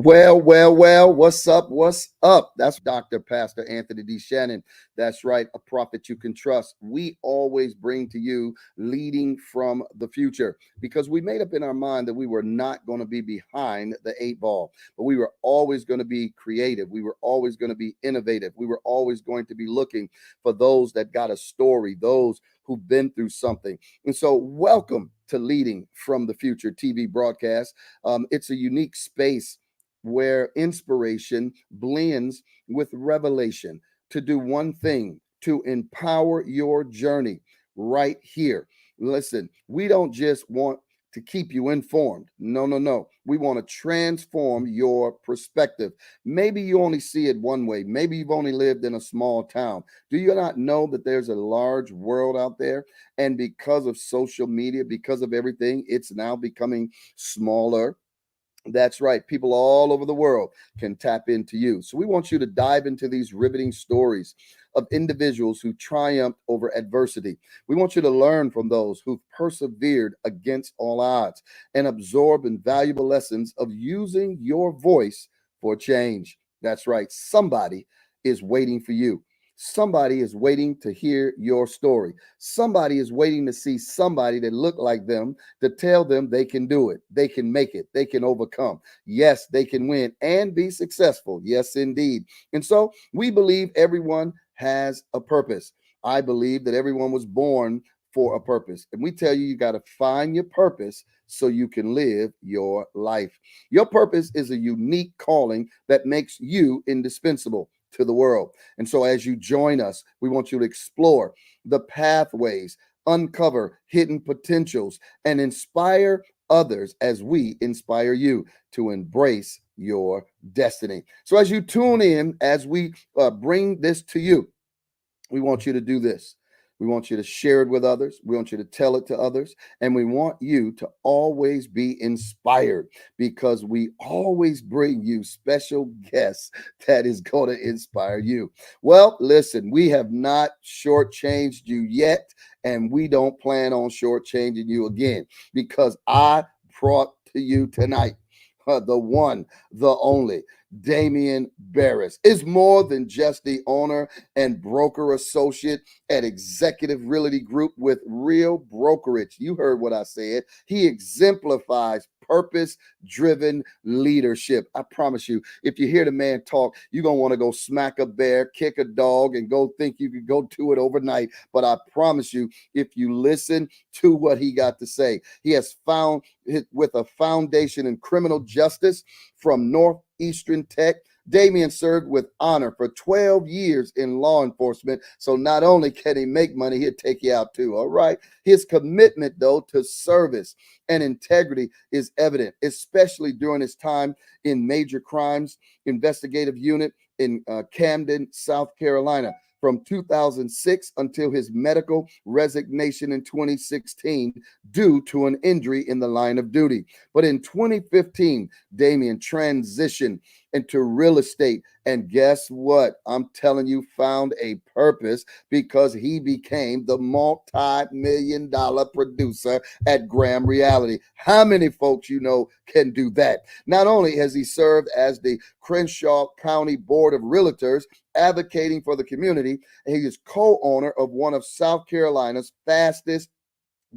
Well, what's up? What's up? That's Dr. Pastor Anthony D. Shannon. That's right, a prophet you can trust. We always bring to you leading from the future because we made up in our mind that we were not going to be behind the eight ball, but we were always going to be creative. We were always going to be innovative. We were always going to be looking for those that got a story, those who've been through something. And so, welcome to Leading from the Future TV broadcast. It's a unique space where inspiration blends with revelation to do one thing to empower your journey right here. Listen, we don't just want to keep you informed. No. We want to transform your perspective. Maybe you only see it one way. Maybe you've only lived in a small town. Do you not know that there's a large world out there? And because of social media, because of everything, it's now becoming smaller. That's right. People all over the world can tap into you. So we want you to dive into these riveting stories of individuals who triumphed over adversity. We want you to learn from those who've persevered against all odds and absorb invaluable lessons of using your voice for change. That's right. Somebody is waiting for you. Somebody is waiting to hear your story. Somebody is waiting to see somebody that look like them to tell them they can do it. They can make it. They can overcome. Yes, they can win and be successful. Yes, indeed. And so we believe everyone has a purpose. I believe that everyone was born for a purpose. And we tell you, you got to find your purpose so you can live your life. Your purpose is a unique calling that makes you indispensable to the world. And so as you join us, we want you to explore the pathways, uncover hidden potentials, and inspire others as we inspire you to embrace your destiny. So as you tune in, as we bring this to you, we want you to do this. We want you to share it with others. We want you to tell it to others. And we want you to always be inspired because we always bring you special guests that is going to inspire you. Well, listen, we have not shortchanged you yet, and we don't plan on shortchanging you again because I brought to you tonight the one, the only. Damian Burris is more than just the owner and broker associate at Executive Realty Group with Real Brokerage. You heard what I said. He exemplifies purpose-driven leadership. I promise you, if you hear the man talk, you're going to want to go smack a bear, kick a dog, and go think you could go do it overnight. But I promise you, if you listen to what he got to say, he has found with a foundation in criminal justice from Northeastern Tech. Damian served with honor for 12 years in law enforcement. So not only can he make money, he'll take you out too. All right. His commitment, though, to service and integrity is evident, especially during his time in major crimes investigative unit in Camden, South Carolina. From 2006 until his medical resignation in 2016 due to an injury in the line of duty. But in 2015, Damian transitioned into real estate. And guess what? I'm telling you, found a purpose because he became the multi-million-dollar producer at Graham Reality. How many folks you know can do that? Not only has he served as the Crenshaw County Board of Realtors, advocating for the community, he is co-owner of one of South Carolina's fastest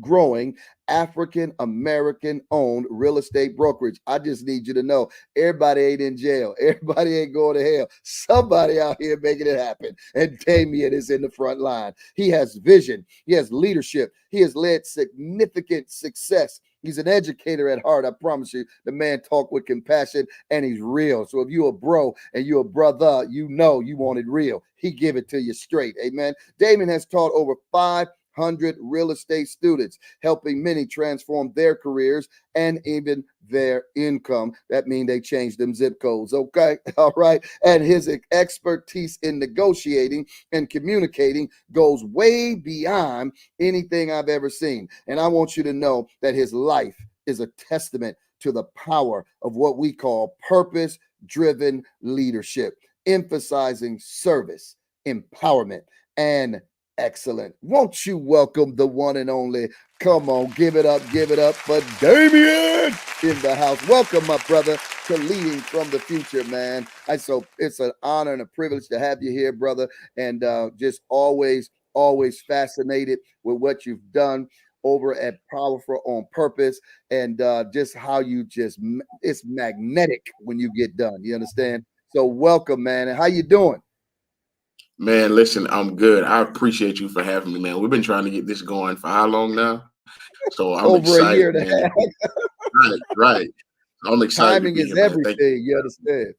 growing African American owned real estate brokerage. I just need you to know everybody ain't in jail. Everybody ain't going to hell. Somebody out here making it happen. And Damian is in the front line. He has vision. He has leadership. He has led significant success. He's an educator at heart. I promise you, the man talk with compassion and he's real. So if you're a bro and you're a brother, you know you want it real. He give it to you straight. Amen. Damian has taught over 500 real estate students, helping many transform their careers and even their income. That means they changed them zip codes. Okay. All right. And his expertise in negotiating and communicating goes way beyond anything I've ever seen. And I want you to know that his life is a testament to the power of what we call purpose-driven leadership, emphasizing service, empowerment, and Excellent. Won't you welcome the one and only? Come on, give it up for Damian in the house. Welcome, my brother, to Leading from the Future, man. So it's an honor and a privilege to have you here, brother, and just always fascinated with what you've done over at Powerful on Purpose, and just how you it's magnetic when you get done. You understand? So welcome, man. And how you doing? Man, listen, I'm good. I appreciate you for having me, man. We've been trying to get this going for how long now? So I'm Over a excited, year and a man. half. Right, right. I'm excited to Timing be is here, man. Thank you. everything. You understand?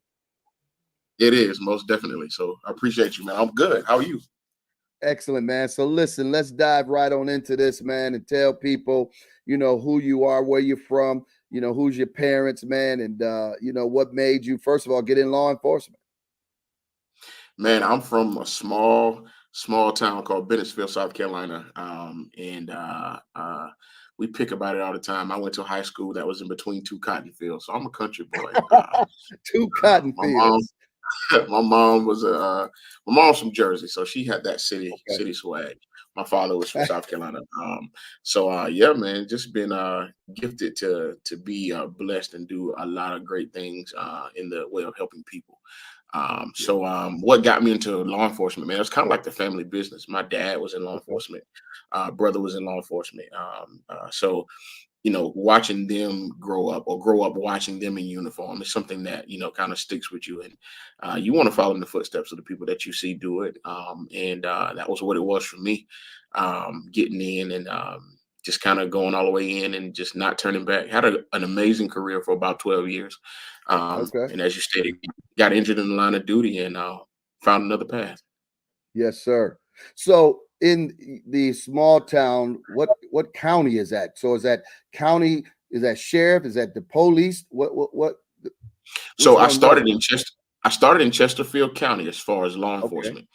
It is most definitely. So I appreciate you, man. I'm good. How are you? Excellent, man. So listen, let's dive right on into this, man, and tell people, who you are, where you're from, who's your parents, man, and what made you, first of all, get in law enforcement. Man, I'm from a small town called Bennettsville, South Carolina. And we pick about it all the time. I went to high school that was in between two cotton fields. So I'm a country boy. Two cotton My mom fields. my mom was my mom's from Jersey, so she had that Okay. city swag. My father was from South Carolina. So yeah, man, just been gifted to be blessed and do a lot of great things in the way of helping people. Yeah. What got me into law enforcement, man? It was kind of like the family business. My dad was in law Okay. enforcement, brother was in law enforcement. Watching them grow up or grow up watching them in uniform is something that, kind of sticks with you. And you want to follow in the footsteps of the people that you see do it. And that was what it was for me, getting in and just kind of going all the way in and just not turning back. Had an amazing career for about 12 years. Okay. And as you stated, got injured in the line of duty and found another path. Yes, sir. So in the small town, what county is that? So is that county? Is that sheriff? Is that the police? What? So Which I one was started it? in Chester. I started in Chesterfield County as far as law Okay. enforcement.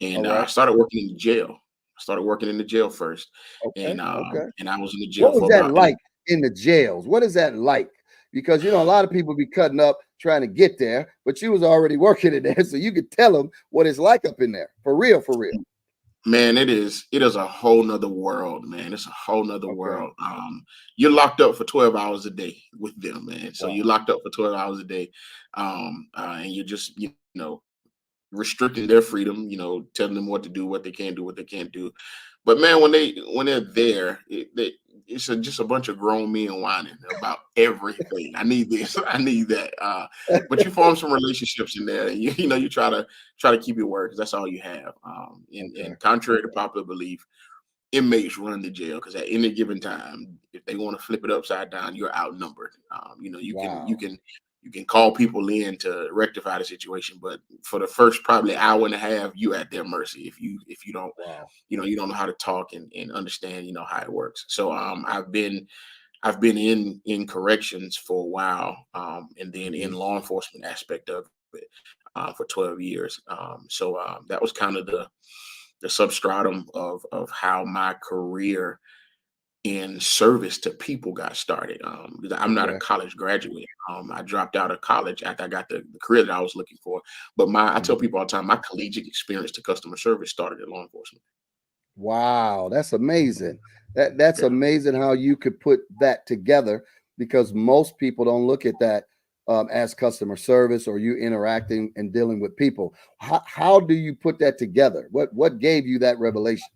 And All I right. started working in the jail. I started working in the jail first, Okay. Okay. and I was in the jail What for was that about 8. like in the jails? What is that like? Because a lot of people be cutting up trying to get there, but you was already working in there, so you could tell them what it's like up in there. For real, for real. Man, it is a whole nother world, man. It's a whole nother Okay. world. You're locked up for 12 hours a day with them, man. So you're Wow. locked up for 12 hours a day, and you're just restricting their freedom, telling them what to do, what they can do, what they can't do. But man, when they're there, just a bunch of grown men whining about everything. I need this, I need that. But you form some relationships in there, and you try to keep your word because that's all you have. Okay. And contrary to popular belief, inmates run the jail because at any given time, if they want to flip it upside down, you're outnumbered. Wow. You can call people in to rectify the situation, but for the first probably hour and a half, you at their mercy if you don't Wow. you don't know how to talk and understand how it works. So I've been in corrections for a while, and then in Mhm. law enforcement aspect of it for 12 years. That was kind of the substratum of how my career in service to people got started. Because I'm not a Okay. college graduate. I dropped out of college after I got the career that I was looking for. But I tell Mhm. people all the time, my collegiate experience to customer service started in law enforcement. Wow, that's amazing. That's Yeah. amazing how you could put that together because most people don't look at that as customer service or you interacting and dealing with people. How do you put that together? What gave you that revelation?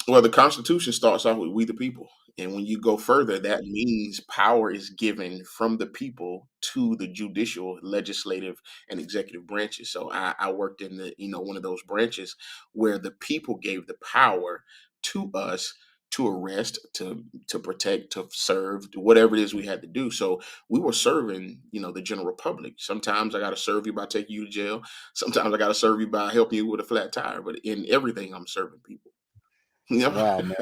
Well, the Constitution starts off with "We the people," and when you go further, that means power is given from the people to the judicial, legislative, and executive branches. So I worked in the one of those branches where the people gave the power to us to arrest, to protect, to serve, to whatever it is we had to do. So we were serving the general public. Sometimes I got to serve you by taking you to jail. Sometimes I got to serve you by helping you with a flat tire. But in everything, I'm serving people. Yeah. Wow, man,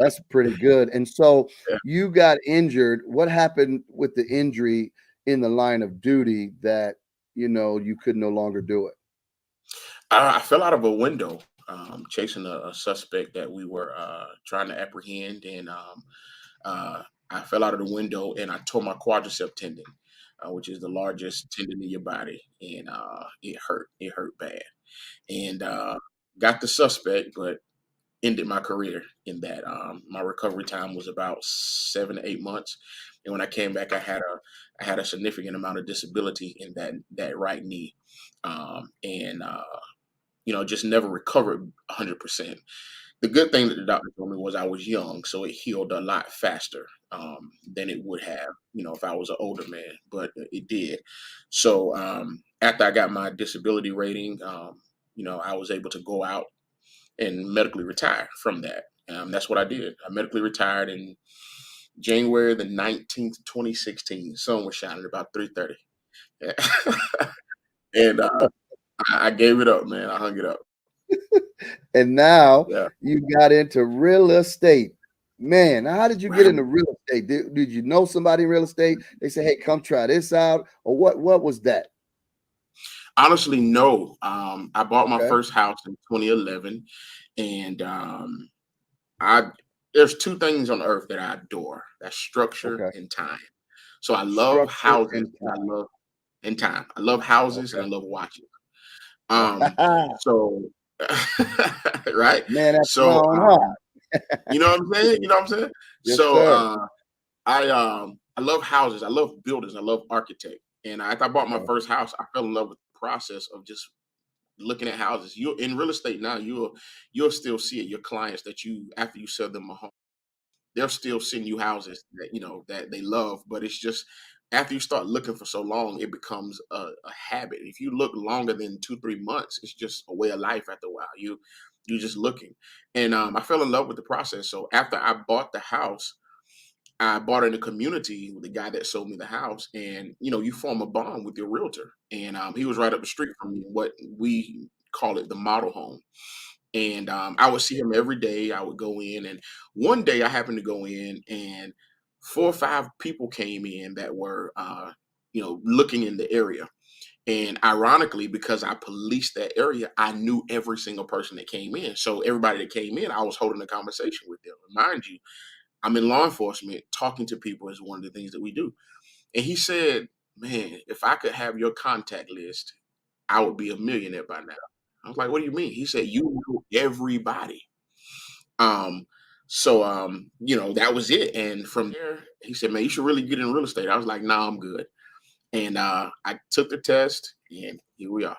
that's pretty good. And so you got injured. What happened with the injury in the line of duty that you could no longer do it? I fell out of a window chasing a suspect that we were trying to apprehend, and uh, I fell out of the window and I tore my quadricep tendon, which is the largest tendon in your body, and it hurt. It hurt bad, and got the suspect, but ended my career in that. My recovery time was about 7 to 8 months, and when I came back, I had a significant amount of disability in that right knee, and just never recovered 100%. The good thing that the doctor told me was I was young, so it healed a lot faster than it would have, if I was an older man. But it did. So after I got my disability rating, I was able to go out and medically retire from that. That's what I did. I medically retired in January 2016. The sun was shining about 3:30, and I gave it up, man. I hung it up. And now Yeah. you got into real estate. Man, how did you get into real estate? Did you know somebody in real estate? They say, hey, come try this out. Or what was that? Honestly, no. I bought my Okay. first house in 2011, and I there's two things on earth that I adore. That's structure Okay. and time. So I love Structure houses and and time. I love houses and I time. love watches. Um, Okay. so right. Man, that's my So own heart. you know what I'm saying? You know what I'm saying? Yes, So sir. I love houses. I love buildings. I love architect. And after I bought my Okay. first house, I fell in love with the process of just looking at houses. You in real estate now, you'll still see it. Your clients that you after you sell them a home, they'll still send you houses that that they love. But it's just after you start looking for so long, it becomes a habit. If you look longer than 2 3 months, it's just a way of life. After a while, you just looking. And I fell in love with the process. So after I bought the house, I bought in a community with the guy that sold me the house, and you form a bond with your realtor. And he was right up the street from me, what we call it the model home. And I would see him every day. I would go in, and one day I happened to go in, and 4 or 5 people came in that were, looking in the area. And ironically, because I policed that area, I knew every single person that came in. So everybody that came in, I was holding a conversation with them. Mind you, I'm in law enforcement. Talking to people is one of the things that we do. And he said, "Man, if I could have your contact list, I would be a millionaire by now." I was like, "What do you mean?" He said, "You know everybody." Um, that was it. And from there, he said, "Man, you should really get in real estate." I was like, "Nah, I'm good." And I took the test, and here we are.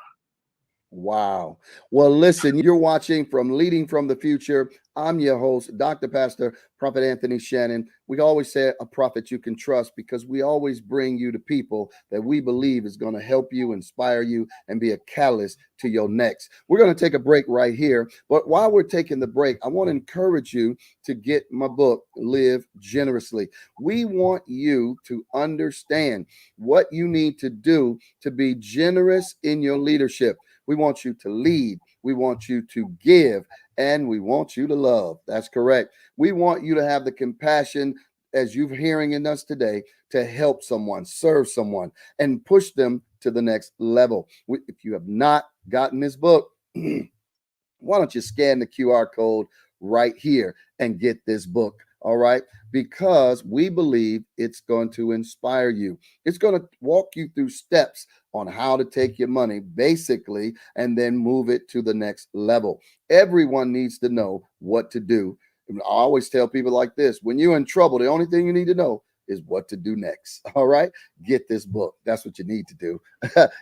Wow. Well, listen, you're watching from Leading from the Future. I'm your host, Dr. Pastor Prophet Anthony Shannon. We always say a prophet you can trust because we always bring you to people that we believe is going to help you, inspire you, and be a catalyst to your next. We're going to take a break right here. But while we're taking the break, I want to encourage you to get my book, Live Generously. We want you to understand what you need to do to be generous in your leadership. We want you to lead. We want you to give. And we want you to love. That's correct. We want you to have the compassion, as you're hearing in us today, to help someone, serve someone, and push them to the next level. If you have not gotten this book, why don't you scan the QR code right here and get this book? All right. Because we believe it's going to inspire you. It's going to walk you through steps on how to take your money, basically, and then move it to the next level. Everyone needs to know what to do. I always tell people like this: when you're in trouble, the only thing you need to know is what to do next. All right. Get this book. That's what you need to do.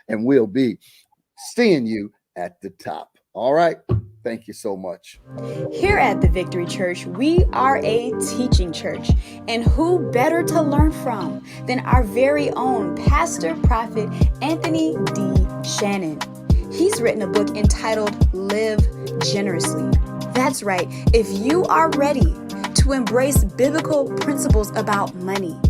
And we'll be seeing you at the top. All right. Thank you so much. Here at the Victory Church, we are a teaching church. And who better to learn from than our very own Pastor Prophet Anthony D. Shannon? He's written a book entitled Live Generously. That's right. If you are ready to embrace biblical principles about money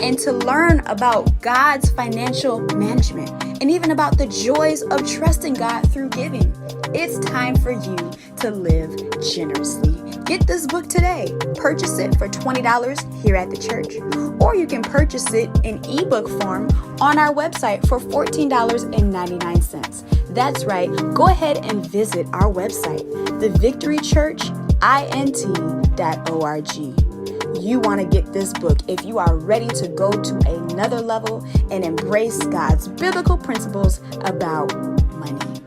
and to learn about God's financial management and even about the joys of trusting God through giving, it's time for you to live generously. Get this book today. Purchase it for $20 here at the church, or you can purchase it in ebook form on our website for $14.99. That's right. Go ahead and visit our website, thevictorychurchint.org. You want to get this book if you are ready to go to another level and embrace God's biblical principles about money.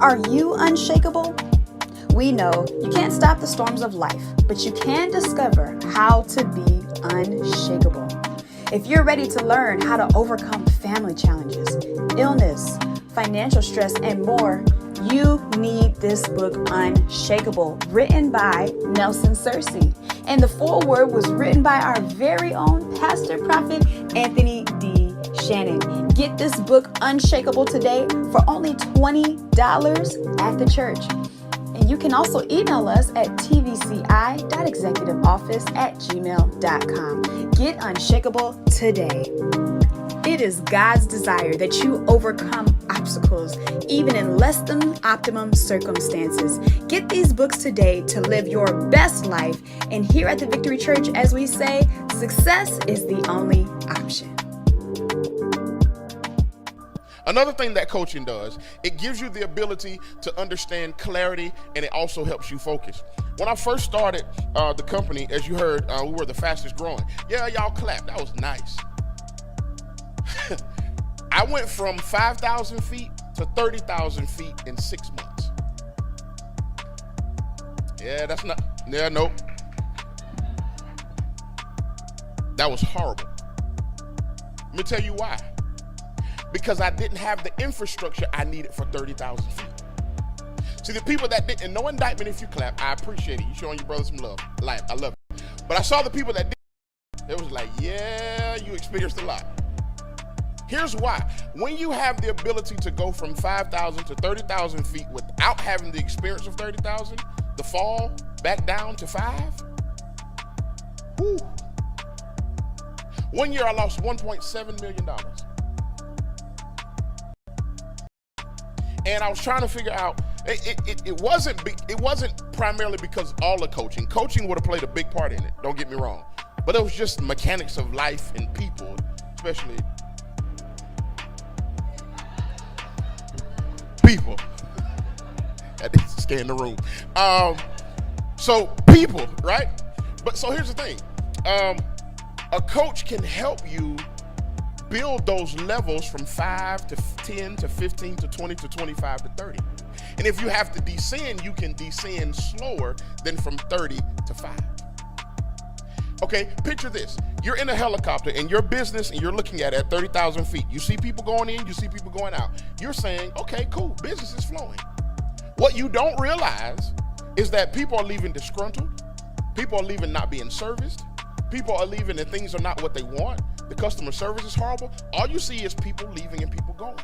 Are you unshakable? We know you can't stop the storms of life, but you can discover how to be unshakable. If you're ready to learn how to overcome family challenges, illness, financial stress, and more, you need this book, Unshakable, written by Nelson Searcy. And the foreword was written by our very own pastor prophet, Anthony D. Shannon. Get this book, Unshakable, today for only $20 at the church. And you can also email us at tvci.executiveoffice@gmail.com. Get Unshakable today. It is God's desire that you overcome obstacles, even in less than optimum circumstances. Get these books today to live your best life. And here at the Victory Church, as we say, success is the only option. Another thing that coaching does, it gives you the ability to understand clarity, and it also helps you focus. When I first started the company, as you heard, we were the fastest growing. Yeah, y'all clapped. That was nice. I went from 5,000 feet to 30,000 feet in 6 months. Yeah, nope. That was horrible. Let me tell you why. Because I didn't have the infrastructure I needed for 30,000 feet. See, the people that didn't, and no indictment if you clap, I appreciate it. You showing your brother some love. I love it. But I saw the people that didn't, it was like, yeah, you experienced a lot. Here's why. When you have the ability to go from 5,000 to 30,000 feet without having the experience of 30,000, the fall back down to 5, whoo. 1 year I lost $1.7 million. And I was trying to figure out, it wasn't primarily because of all the coaching. Coaching would have played a big part in it, don't get me wrong. But it was just mechanics of life and people, especially people. I need to stay in the room. So people, right? But so here's the thing. A coach can help you build those levels from 5 to 10 to 15 to 20 to 25 to 30. And if you have to descend, you can descend slower than from 30 to 5. Okay, picture this. You're in a helicopter in your business and you're looking at it at 30,000 feet. You see people going in, you see people going out. You're saying, okay, cool, business is flowing. What you don't realize is that people are leaving disgruntled. People are leaving not being serviced. People are leaving and things are not what they want. The customer service is horrible. All you see is people leaving and people going.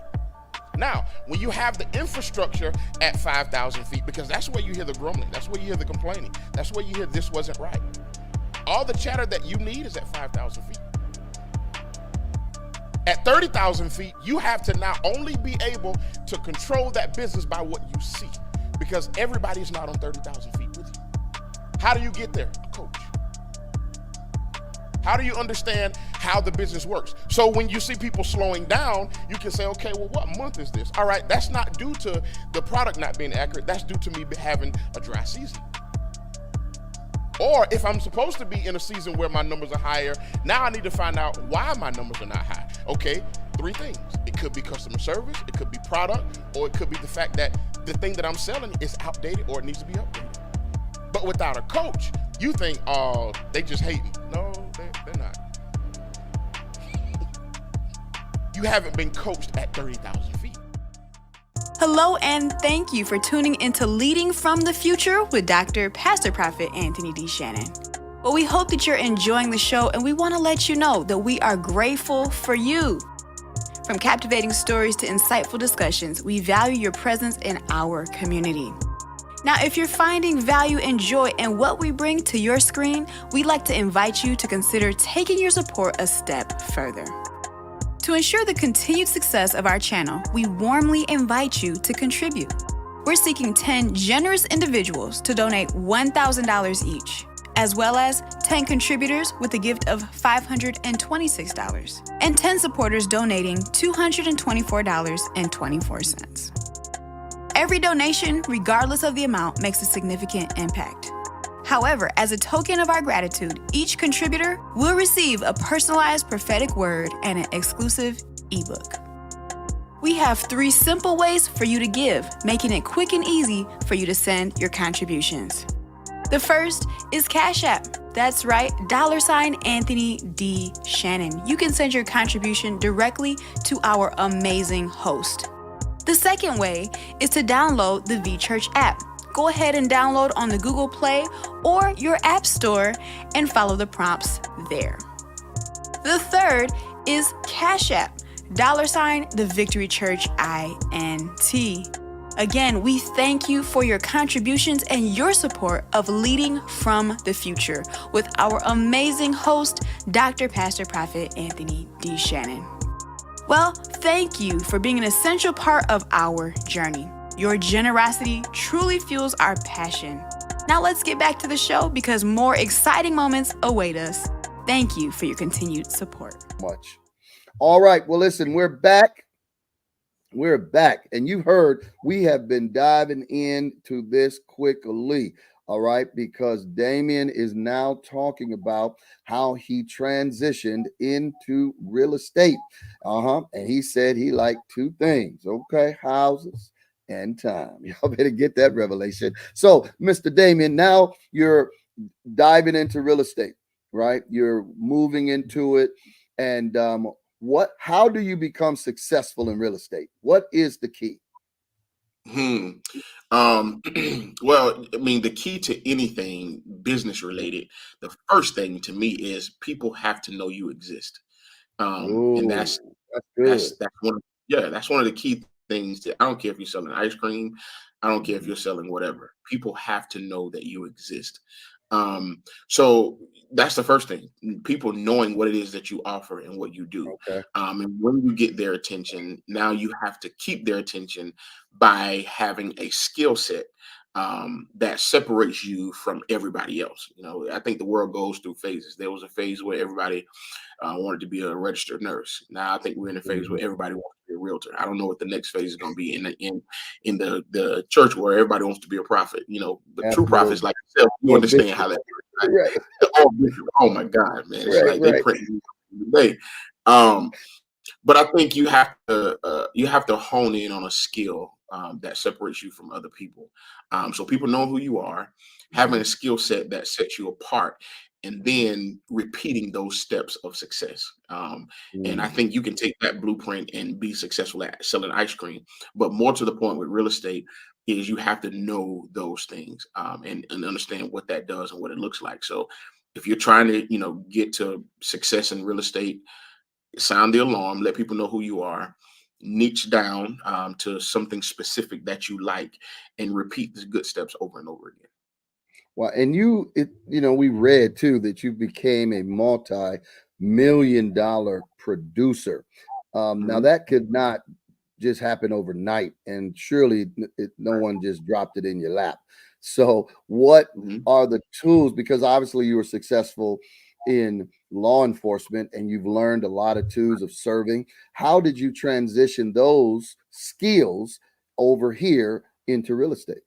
Now, when you have the infrastructure at 5,000 feet, because that's where you hear the grumbling, that's where you hear the complaining, that's where you hear this wasn't right. All the chatter that you need is at 5,000 feet. At 30,000 feet, you have to not only be able to control that business by what you see, because everybody's not on 30,000 feet with you. How do you get there? A coach. How do you understand how the business works? So when you see people slowing down, you can say, okay, well, what month is this? All right, that's not due to the product not being accurate. That's due to me having a dry season. Or if I'm supposed to be in a season where my numbers are higher, now I need to find out why my numbers are not high. Okay, 3 things. It could be customer service, it could be product, or it could be the fact that the thing that I'm selling is outdated or it needs to be updated. But without a coach, you think, oh, they just hating. No, they're not. You haven't been coached at 30,000 feet. Hello, and thank you for tuning into Leading from the Future with Dr. Pastor Prophet Anthony D. Shannon. Well, we hope that you're enjoying the show, and we want to let you know that we are grateful for you. From captivating stories to insightful discussions, we value your presence in our community. Now, if you're finding value and joy in what we bring to your screen, we'd like to invite you to consider taking your support a step further. To ensure the continued success of our channel, we warmly invite you to contribute. We're seeking 10 generous individuals to donate $1,000 each, as well as 10 contributors with a gift of $526, and 10 supporters donating $224.24. Every donation, regardless of the amount, makes a significant impact. However, as a token of our gratitude, each contributor will receive a personalized prophetic word and an exclusive ebook. We have 3 simple ways for you to give, making it quick and easy for you to send your contributions. The first is Cash App. That's right, $Anthony D. Shannon. You can send your contribution directly to our amazing host. The second way is to download the VChurch app. Go ahead and download on the Google Play or your App Store and follow the prompts there. The third is Cash App, $the Victory Church INT. Again, we thank you for your contributions and your support of Leading from the Future with our amazing host, Dr. Pastor Prophet Anthony D. Shannon. Well, thank you for being an essential part of our journey. Your generosity truly fuels our passion. Now let's get back to the show because more exciting moments await us. Thank you for your continued support. Much. All right. Well, listen, we're back. We're back. And you heard we have been diving into this quickly. All right. Because Damian is now talking about how he transitioned into real estate. And he said he liked 2 things. Okay. Houses and time. Y'all better get that revelation. So, Mr. Damian, now you're diving into real estate, right? You're moving into it. And how do you become successful in real estate? What is the key? Well, I mean, the key to anything business related, the first thing to me is people have to know you exist. And that's good. that's one of the key things that I don't care if you're selling ice cream, I don't care if you're selling whatever. People have to know that you exist. So that's the first thing, people knowing what it is that you offer and what you do. Okay. And when you get their attention, now you have to keep their attention by having a skill set that separates you from everybody else. You know, I think the world goes through phases. There was a phase where everybody wanted to be a registered nurse. Now I think we're in a phase where everybody wants to be a realtor. I don't know what the next phase is going to be in the church where everybody wants to be a prophet. You know, but true prophets like yourself, you understand how that works. Right? Oh my God, man! It's like they print today. But I think you have to hone in on a skill that separates you from other people. So people know who you are, having a skill set that sets you apart, and then repeating those steps of success. And I think you can take that blueprint and be successful at selling ice cream. But more to the point with real estate is you have to know those things and understand what that does and what it looks like. So if you're trying to, get to success in real estate, sound the alarm, let people know who you are, niche down to something specific that you like, and repeat the good steps over and over again. Well, and we read too that you became a multi-million-dollar producer. Now that could not just happen overnight, and surely no one just dropped it in your lap. So what are the tools? Because obviously you were successful in law enforcement and you've learned a lot of tools of serving. How did you transition those skills over here into real estate?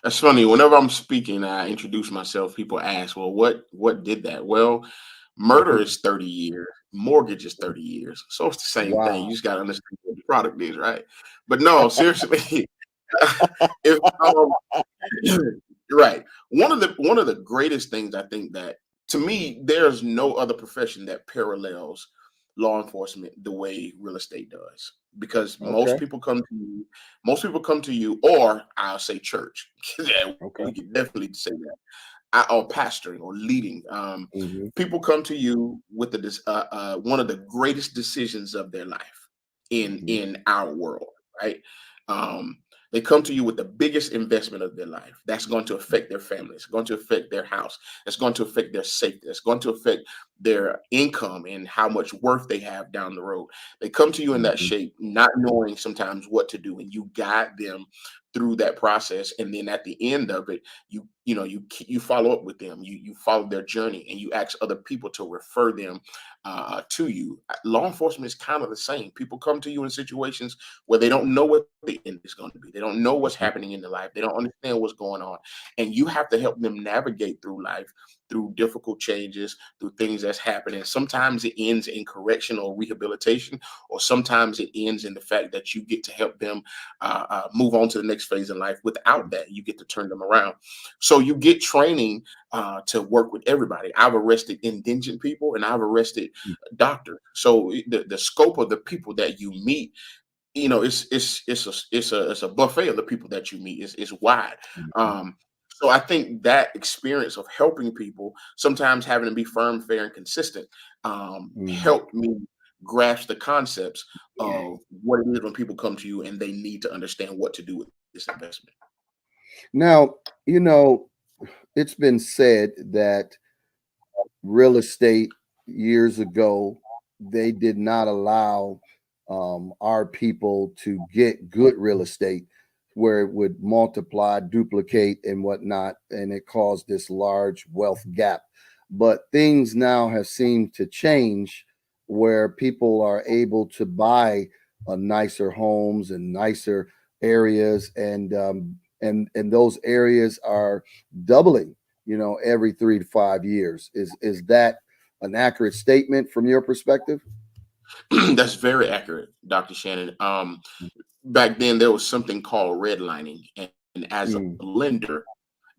That's funny. Whenever I'm speaking, I introduce myself. People ask, well, what did that? Well, murder is 30 years. Mortgage is 30 years. So it's the same thing. You just got to understand what the product is, right? But no, seriously, right. One of the greatest things I think that, to me, there's no other profession that parallels law enforcement the way real estate does, because most people come to you, or I'll say church. Yeah, we can definitely say that. Or pastoring or leading. People come to you with one of the greatest decisions of their life in our world, right? They come to you with the biggest investment of their life. That's going to affect their family. It's going to affect their house. It's going to affect their safety. It's going to affect their income and how much worth they have down the road. They come to you in that shape, not knowing sometimes what to do, and you guide them through that process. And then at the end of it, you follow up with them. You follow their journey, and you ask other people to refer them to you. Law enforcement is kind of the same. People come to you in situations where they don't know what the end is going to be. They don't know what's happening in their life. They don't understand what's going on, and you have to help them navigate through life through difficult changes, through things that's happening. Sometimes it ends in correction or rehabilitation, or sometimes it ends in the fact that you get to help them move on to the next phase in life. Without that, you get to turn them around. So you get training to work with everybody. I've arrested indigent people and I've arrested doctors. So the scope of the people that you meet, it's a buffet of the people that you meet. Is wide. So I think that experience of helping people, sometimes having to be firm, fair, and consistent, helped me grasp the concepts of what it is when people come to you and they need to understand what to do with this investment. Now, it's been said that real estate years ago, they did not allow our people to get good real estate where it would multiply, duplicate, and whatnot, and it caused this large wealth gap. But things now have seemed to change where people are able to buy nicer homes and nicer areas, and those areas are doubling, every 3 to 5 years. Is that an accurate statement from your perspective? That's very accurate, Dr. Shannon. Back then there was something called redlining, and as a lender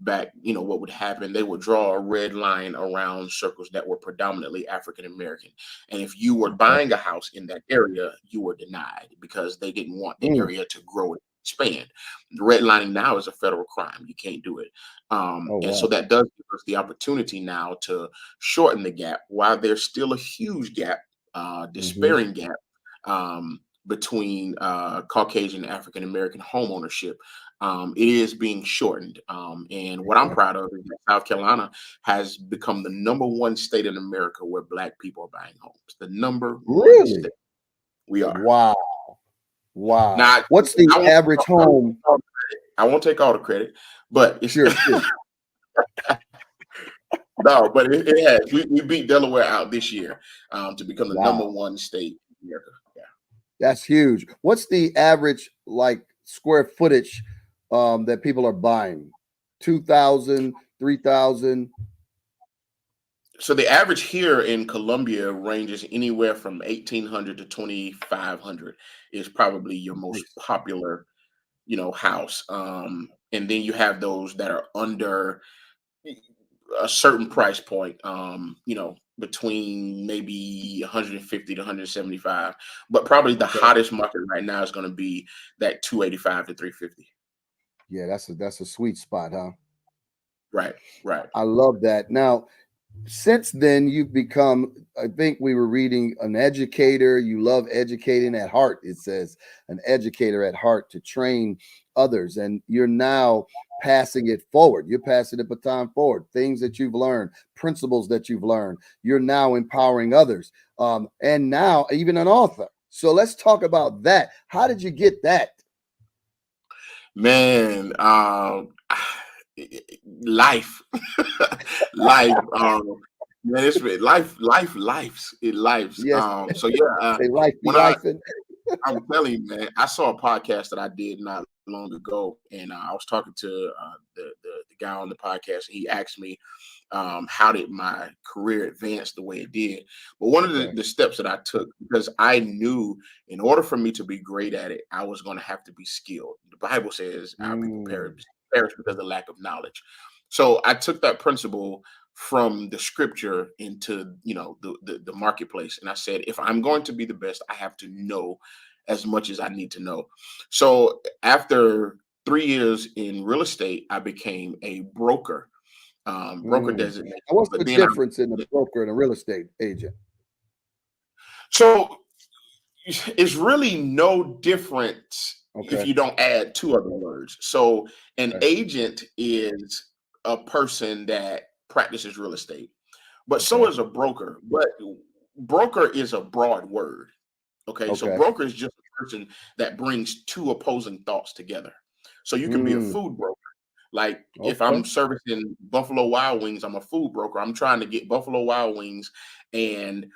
back, what would happen, they would draw a red line around circles that were predominantly African American, and if you were buying a house in that area, you were denied because they didn't want the area to grow and expand. Redlining now is a federal crime. You can't do it. And so that does give us the opportunity now to shorten the gap, while there's still a huge gap, despairing gap, between Caucasian African American home ownership. It is being shortened. And what I'm proud of is that South Carolina has become the #1 state in America where Black people are buying homes. The #1 state. We are. Wow. Now, what's the average home? I won't take all the credit, but it's sure. No, but it has. We beat Delaware out this year to become the #1 state in America. Yeah. That's huge. What's the average square footage that people are buying? 2,000, 3,000? So the average here in Columbia ranges anywhere from 1,800 to 2,500 is probably your most popular, house. And then you have those that are under a certain price point, between maybe 150 to 175, but probably the hottest market right now is going to be that 285 to 350. Yeah, that's a sweet spot, huh? Right. I love that. Now, since then, you've become, I think we were reading, an educator. You love educating at heart. It says an educator at heart to train others. And you're now passing it forward. You're passing the baton forward. Things that you've learned, principles that you've learned. You're now empowering others. And now even an author. So let's talk about that. How did you get that? Man, life. Life. Man, it's lives. Yes. So yeah, when I'm telling you, man, I saw a podcast that I did not long ago, and I was talking to the guy on the podcast, and he asked me, how did my career advance the way it did? But one of the steps that I took, because I knew in order for me to be great at it, I was going to have to be skilled. The Bible says our people perish because of lack of knowledge. So I took that principle from the scripture into the marketplace, and I said, if I'm going to be the best, I have to know as much as I need to know. So after 3 years in real estate, I became a broker. Broker designation. What's the difference in a broker and a real estate agent? So it's really no difference if you don't add 2 other words. So an agent is a person that practices real estate, but so is a broker. But broker is a broad word. Okay. So broker is just a person that brings 2 opposing thoughts together. So you can be a food broker. Like if I'm servicing Buffalo Wild Wings, I'm a food broker. I'm trying to get Buffalo Wild Wings and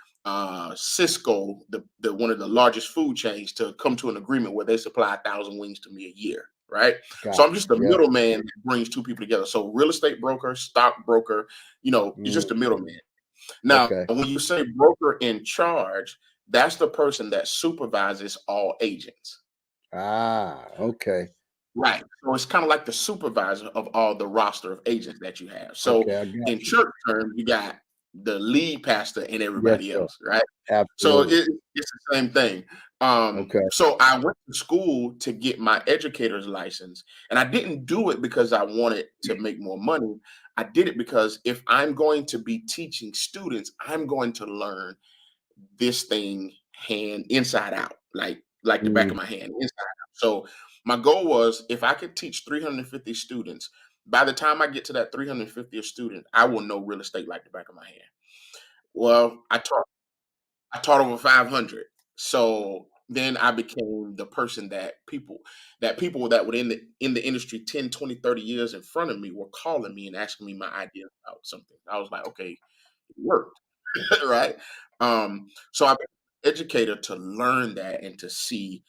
Cisco, the one of the largest food chains, to come to an agreement where they supply 1,000 wings to me a year, right? Got So I'm just the yeah. middleman that brings two people together. So real estate broker, stock broker, it's just a middleman. Now, Okay. when you say broker in charge, that's the person that supervises all agents. Okay. Right. So it's kind of like the supervisor of all the roster of agents that you have. So Okay, I got in you. church terms, you got the lead pastor and Yes, everybody sir. else, right? So Absolutely. it's the same thing. Okay. So I went to school to get my educator's license, and I didn't do it because I wanted to make more money. I did it because if I'm going to be teaching students, I'm going to learn this thing hand inside out, like the back Mm, of my hand, inside out. So my goal was, if I could teach 350 students, by the time I get to that 350th student, I will know real estate like the back of my hand. Well, I taught over 500. So then I became the person that people that were in the industry 10, 20, 30 years in front of me were calling me and asking me my ideas about something. I was like, okay, it worked. Right? So I've been an educator to learn that and to see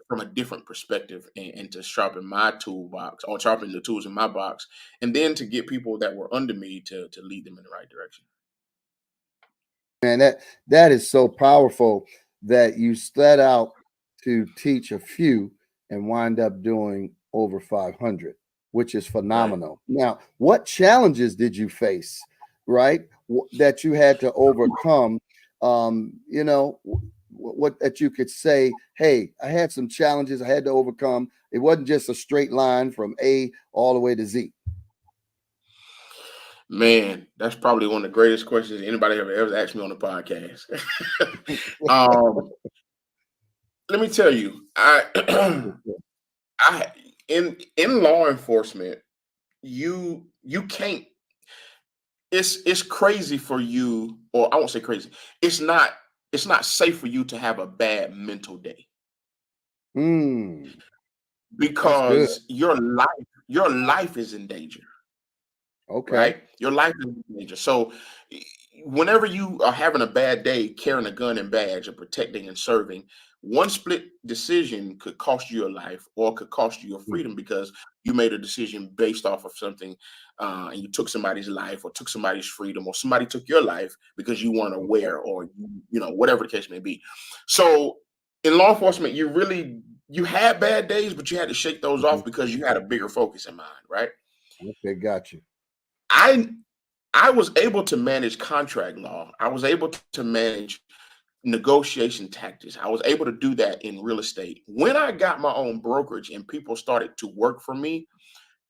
from a different perspective, and to sharpen my toolbox, or sharpen the tools in my box, and then to get people that were under me to lead them in the right direction. man, that is so powerful that you set out to teach a few and wind up doing over 500, which is Right. phenomenal. Now, what challenges did you face, right? That you had to overcome? What that you could say, hey, I had some challenges I had to overcome. It wasn't just a straight line from A all the way to Z. Man, that's probably one of the greatest questions anybody ever asked me on the podcast. um, Let me tell you, I in law enforcement, you can't. It's crazy for you, or I won't say crazy. It's not safe for you to have a bad mental day, Mm, that's good. because your life is in danger. Okay. Right? Your life is in danger. So whenever you are having a bad day carrying a gun and badge and protecting and serving, one split decision could cost you your life, or could cost you your Mm, freedom, because you made a decision based off of something, and you took somebody's life, or took somebody's freedom, or somebody took your life because you weren't okay. aware, or whatever the case may be. So in law enforcement, you had bad days, but you had to shake those Mhm. off because you had a bigger focus in mind, right? Okay, got you. I I was able to manage contract law. I was able to manage negotiation tactics. I was able to do that in real estate. When I got my own brokerage and people started to work for me,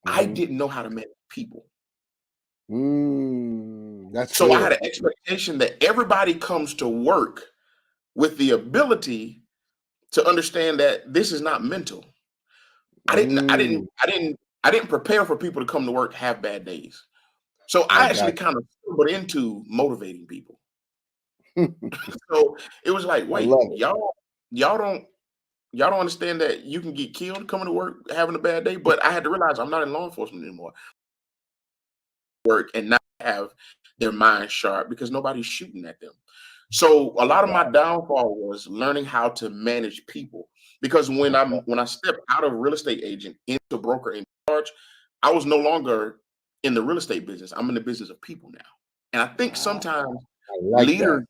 I Mhm. didn't know how to manage people. That's So I had good. an expectation that everybody comes to work with the ability to understand that this is not mental. I didn't I Mm, didn't I didn't I didn't prepare for people to come to work have bad days. So I I actually got kind of stumbled into motivating people. you. So it was like, I wait, love it. y'all don't y'all don't understand that you can get killed coming to work having a bad day. But I had to realize I'm not in law enforcement anymore. Work and not have their mind sharp because nobody's shooting at them. So a lot of my downfall was learning how to manage people. Because when I stepped out of real estate agent into broker in charge, I was no longer in the real estate business. I'm in the business of people now. And I think Ah, sometimes I like that.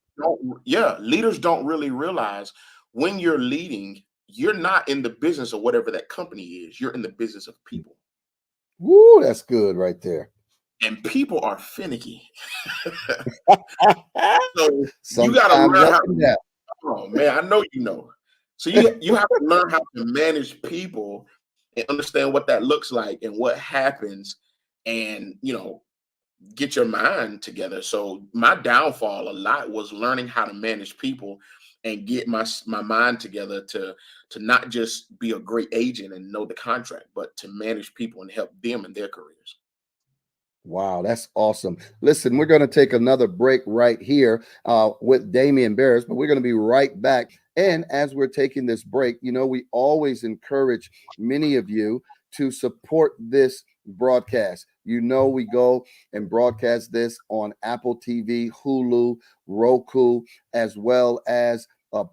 leaders don't really realize, when you're leading, you're not in the business of whatever that company is. You're in the business of people. Woo, that's good right there. And people are finicky. So you got to Sometimes learn up how. and down. Oh man, I know you know. So you have to learn how to manage people and understand what that looks like and what happens, and get your mind together. So my downfall a lot was learning how to manage people and get my mind together to not just be a great agent and know the contract, but to manage people and help them in their careers. Wow, that's awesome. Listen, we're going to take another break right here with Damian Burris, but we're going to be right back. And as we're taking this break, we always encourage many of you to support this broadcast. You know, we go and broadcast this on Apple TV, Hulu, Roku, as well as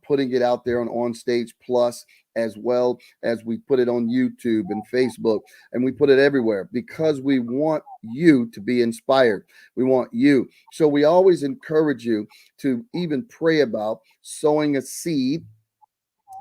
putting it out there on OnStage Plus, as well as we put it on YouTube and Facebook, and we put it everywhere because we want you to be inspired. We want you. So we always encourage you to even pray about sowing a seed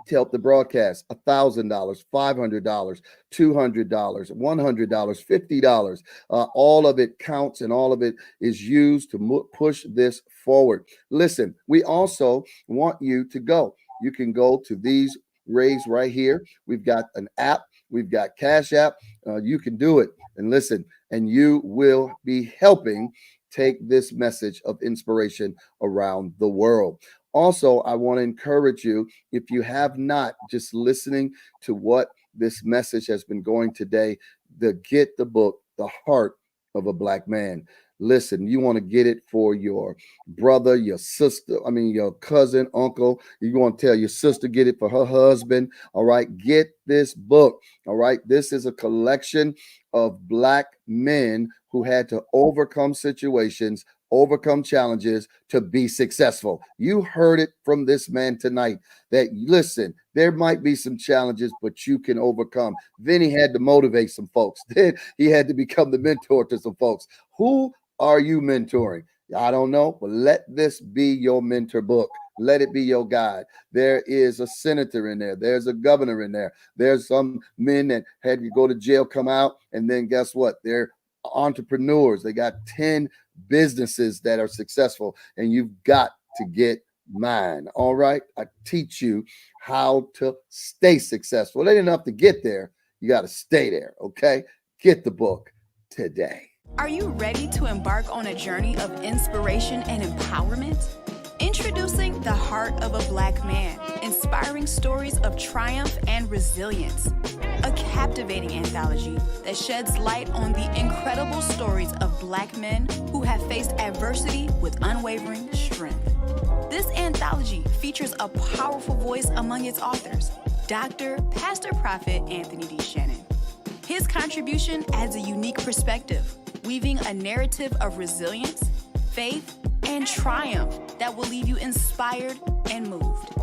to help the broadcast. $1,000, $500, $200, $100, $50. All of it counts, and all of it is used to push this forward. Listen, we also want you to go. You can go to these raised right here. We've got an app. We've got Cash App. You can do it. And listen, and you will be helping take this message of inspiration around the world. Also, I want to encourage you, if you have not, just listening to what this message has been going today, to get the book, The Heart of a Black Man. Listen, you want to get it for your brother, your sister, your cousin, uncle. You want to tell your sister, get it for her husband. All right, get this book. All right, this is a collection of Black men who had to overcome situations, overcome challenges to be successful. You heard it from this man tonight that, listen, there might be some challenges, but you can overcome. Then he had to motivate some folks. Then he had to become the mentor to some folks. Who are you mentoring? I don't know, but let this be your mentor book. Let it be your guide. There is a senator in there. There's a governor in there. There's some men that had to go to jail, come out, and then guess what? They're entrepreneurs. They got 10 businesses that are successful, and you've got to get mine. All right. I teach you how to stay successful. It ain't enough to get there. You got to stay there. Okay. Get the book today. Are you ready to embark on a journey of inspiration and empowerment? Introducing The Heart of a Black Man, inspiring stories of triumph and resilience. A captivating anthology that sheds light on the incredible stories of Black men who have faced adversity with unwavering strength. This anthology features a powerful voice among its authors, Dr. Pastor Prophet Anthony D. Shannon. His contribution adds a unique perspective, weaving a narrative of resilience, faith, and triumph that will leave you inspired and moved.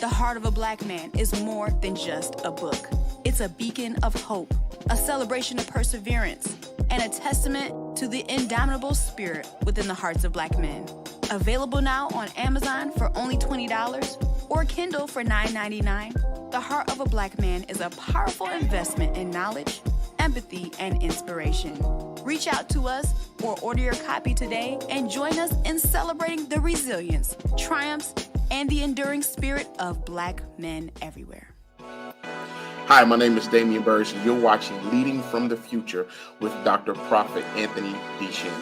The Heart of a Black Man is more than just a book. It's a beacon of hope, a celebration of perseverance, and a testament to the indomitable spirit within the hearts of Black men. Available now on Amazon for only $20 or Kindle for $9.99, The Heart of a Black Man is a powerful investment in knowledge, empathy, and inspiration. Reach out to us or order your copy today and join us in celebrating the resilience, triumphs, and the enduring spirit of Black men everywhere. Hi, my name is Damian Burris, and you're watching Leading from the Future with Dr. Prophet Anthony D. Shannon.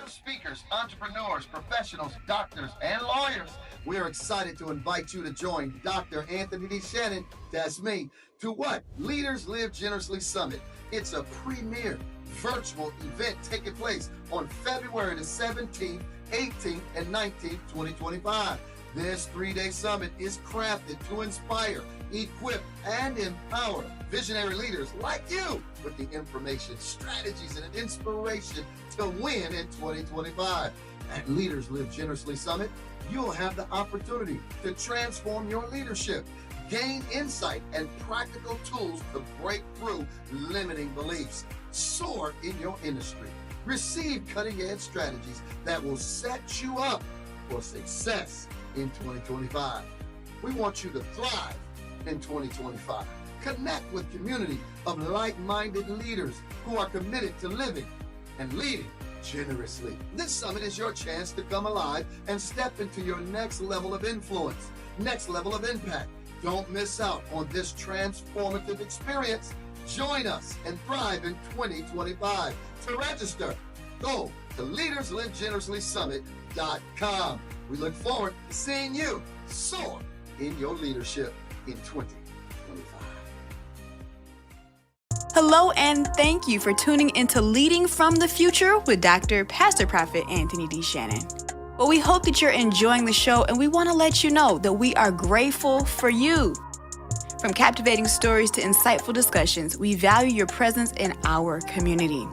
Speakers, entrepreneurs, professionals, doctors, and lawyers. We are excited to invite you to join Dr. Anthony D. Shannon, that's me, to what? Leaders Live Generously Summit. It's a premier virtual event taking place on February the 17th, 18th, and 19th, 2025. This 3-day summit is crafted to inspire, equip, and empower visionary leaders like you with the information, strategies, and inspiration to win in 2025. At Leaders Live Generously Summit, you'll have the opportunity to transform your leadership, gain insight and practical tools to break through limiting beliefs, soar in your industry, receive cutting-edge strategies that will set you up for success in 2025. We want you to thrive in 2025. Connect with community of like-minded leaders who are committed to living and leading generously. This summit is your chance to come alive and step into your next level of influence, next level of impact. Don't miss out on this transformative experience. Join us and thrive in 2025. To register, go to leaderslivegenerouslysummit.com. We look forward to seeing you soar in your leadership in 2025. Hello, and thank you for tuning into Leading from the Future with Dr. Pastor Prophet Anthony D. Shannon. Well, we hope that you're enjoying the show, and we want to let you know that we are grateful for you. From captivating stories to insightful discussions, we value your presence in our community.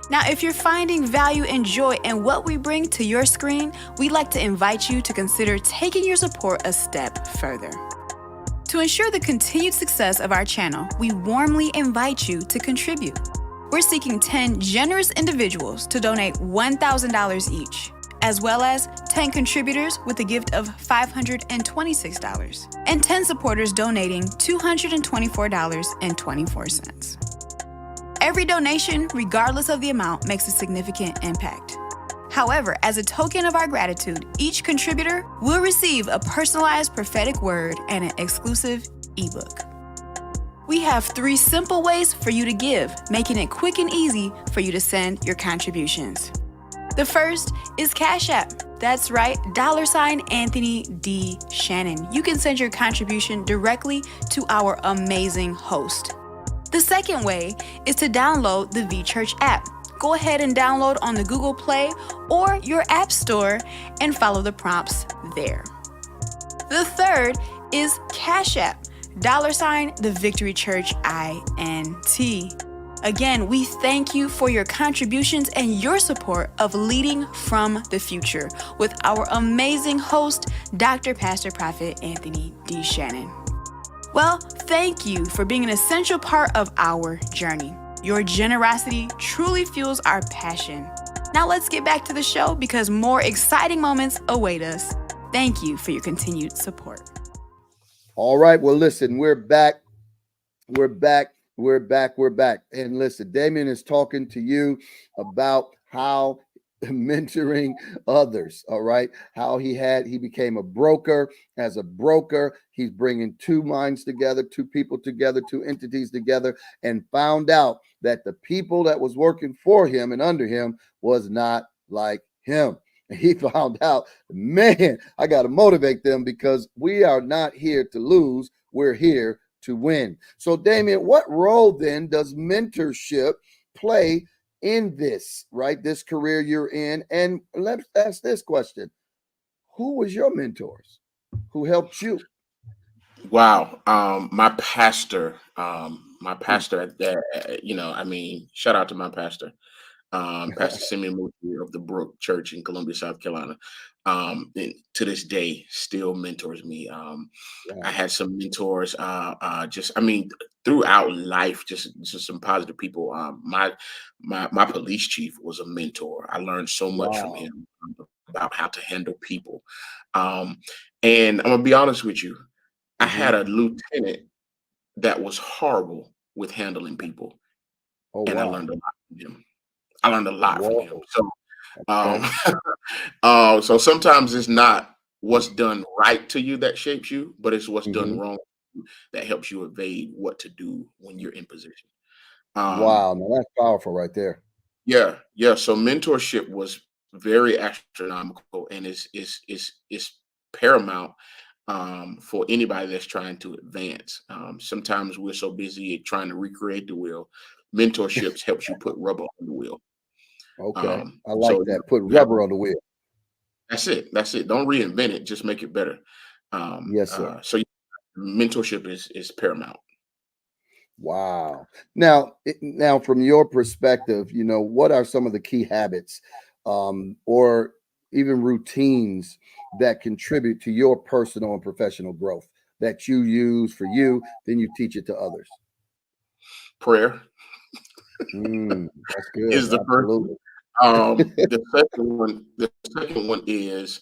Now, if you're finding value and joy in what we bring to your screen, we'd like to invite you to consider taking your support a step further. To ensure the continued success of our channel, we warmly invite you to contribute. We're seeking 10 generous individuals to donate $1,000 each, as well as 10 contributors with a gift of $526, and 10 supporters donating $224.24. Every donation, regardless of the amount, makes a significant impact. However, as a token of our gratitude, each contributor will receive a personalized prophetic word and an exclusive ebook. We have 3 simple ways for you to give, making it quick and easy for you to send your contributions. The first is Cash App. That's right, $Anthony D. Shannon. You can send your contribution directly to our amazing host. The second way is to download the V-Church app. Go ahead and download on the Google Play or your App Store and follow the prompts there. The third is Cash App, $the Victory Church INT. Again, we thank you for your contributions and your support of Leading from the Future with our amazing host, Dr. Pastor Prophet Anthony D. Shannon. Well, thank you for being an essential part of our journey. Your generosity truly fuels our passion. Now let's get back to the show because more exciting moments await us. Thank you for your continued support. All right. Well, listen, we're back. We're back. And listen, Damian is talking to you about how mentoring others. All right. How he became a broker. As a broker, he's bringing 2 minds together, 2 people together, 2 entities together, and found out that the people that was working for him and under him was not like him. And he found out, man, I got to motivate them because we are not here to lose. We're here to win. So, Damian, what role then does mentorship play in this, right? This career you're in? And let's ask this question. Who was your mentors? Who helped you? Wow. My pastor, shout out to my pastor. Pastor Simeon Murphy of the Brook Church in Columbia, South Carolina, and to this day still mentors me. I had some mentors, throughout life, just some positive people. My police chief was a mentor. I learned so much from him about how to handle people. And I'm gonna be honest with you, I had a lieutenant that was horrible with handling people, and I learned a lot from him. So sometimes it's not what's done right to you that shapes you, but it's what's done wrong that helps you evade what to do when you're in position. Wow, man, that's powerful right there. Yeah. So mentorship was very astronomical, and it's paramount for anybody that's trying to advance. Sometimes we're so busy trying to recreate the wheel. Mentorships helps you put rubber on the wheel. Okay, I like that. Put rubber on the wheel. That's it. Don't reinvent it. Just make it better. Yes, sir. So mentorship is paramount. Wow. Now, from your perspective, what are some of the key habits or even routines that contribute to your personal and professional growth that you use for you, then you teach it to others? Prayer. That's good. Is the Absolutely. first. The second one is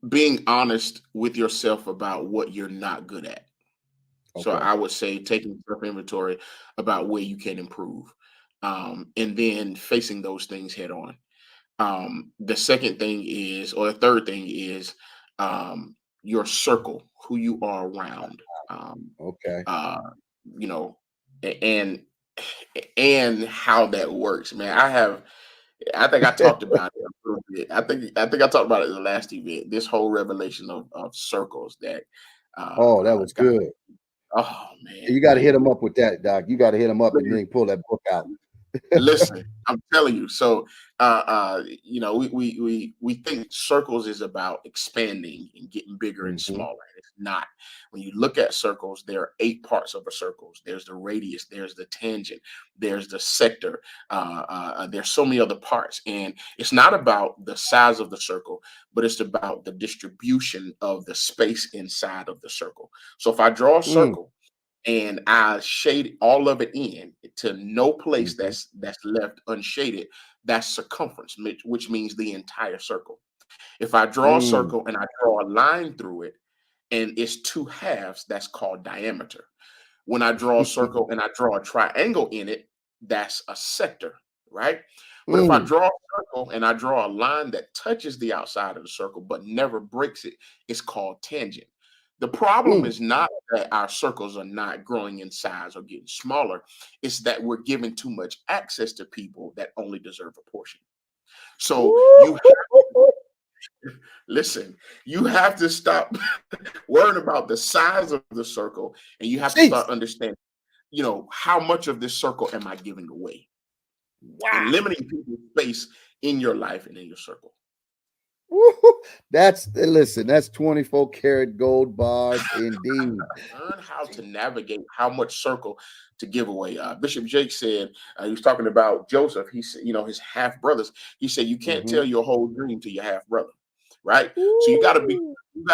being honest with yourself about what you're not good at. Okay. So I would say taking self-inventory about where you can improve, and then facing those things head on. The third thing is your circle, who you are around. Okay. And how that works, man. I think I talked about it a little bit. I think I talked about it in the last event. This whole revelation of circles that. That was good. Oh man, You got to hit him up with that, Doc. You got to hit him up and then pull that book out. Listen, I'm telling you. So, we think circles is about expanding and getting bigger and Hmm. smaller. And it's not. When you look at circles, there are 8 parts of a circle. There's the radius, there's the tangent, there's the sector. There's so many other parts, and it's not about the size of the circle, but it's about the distribution of the space inside of the circle. So, if I draw a Mm, circle and I shade all of it in to no place mhm, that's left unshaded. That's circumference, which means the entire circle. If I draw a mm, circle and I draw a line through it and it's 2 halves, that's called diameter. When I draw a circle and I draw a triangle in it, that's a sector, right? But if I mm, draw a circle and I draw a line that touches the outside of the circle but never breaks it, it's called tangent. The problem mm. is not that our circles are not growing in size or getting smaller, it's that we're giving too much access to people that only deserve a portion. So you listen, you have to stop worrying about the size of the circle and you have to Jeez. start understanding, how much of this circle am I giving away and Wow. limiting people's space in your life and in your circle. Woo-hoo. Listen, that's 24 karat gold bars indeed. Learn how to navigate how much circle to give away. Bishop Jake said, he was talking about Joseph. He said, his half brothers. He said, you can't Hmm. tell your whole dream to your half brother, right? So Woo. you got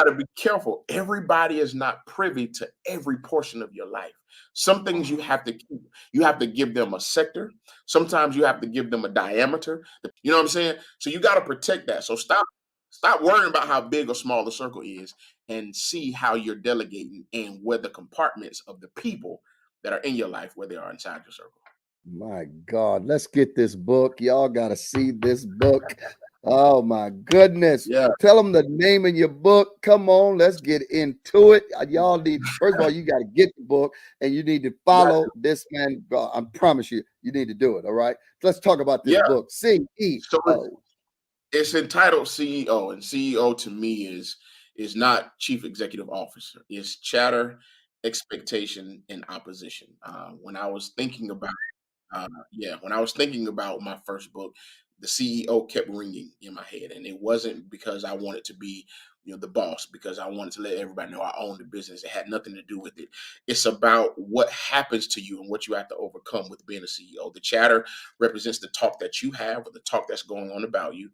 to be careful. Everybody is not privy to every portion of your life. Some things you have to keep. You have to give them a sector. Sometimes you have to give them a diameter. You know what I'm saying? So you got to protect that. So stop worrying about how big or small the circle is and see how you're delegating and where the compartments of the people that are in your life, where they are inside your circle. My God, let's get this book. Y'all got to see this book. Oh my goodness. Yeah. Tell them the name of your book. Come on, let's get into it. Y'all need, first of all, you got to get the book and you need to Got follow to. this man. I promise you, you need to do it. All right. Let's talk about this Yeah. book. CEO. So it's entitled CEO, and CEO to me is not chief executive officer. It's chatter, expectation, and opposition. When I was thinking about when I was thinking about my first book, the CEO kept ringing in my head, and it wasn't because I wanted to be, the boss, because I wanted to let everybody know I owned the business. It had nothing to do with it. It's about what happens to you and what you have to overcome with being a CEO. The chatter represents the talk that you have or the talk that's going on about you.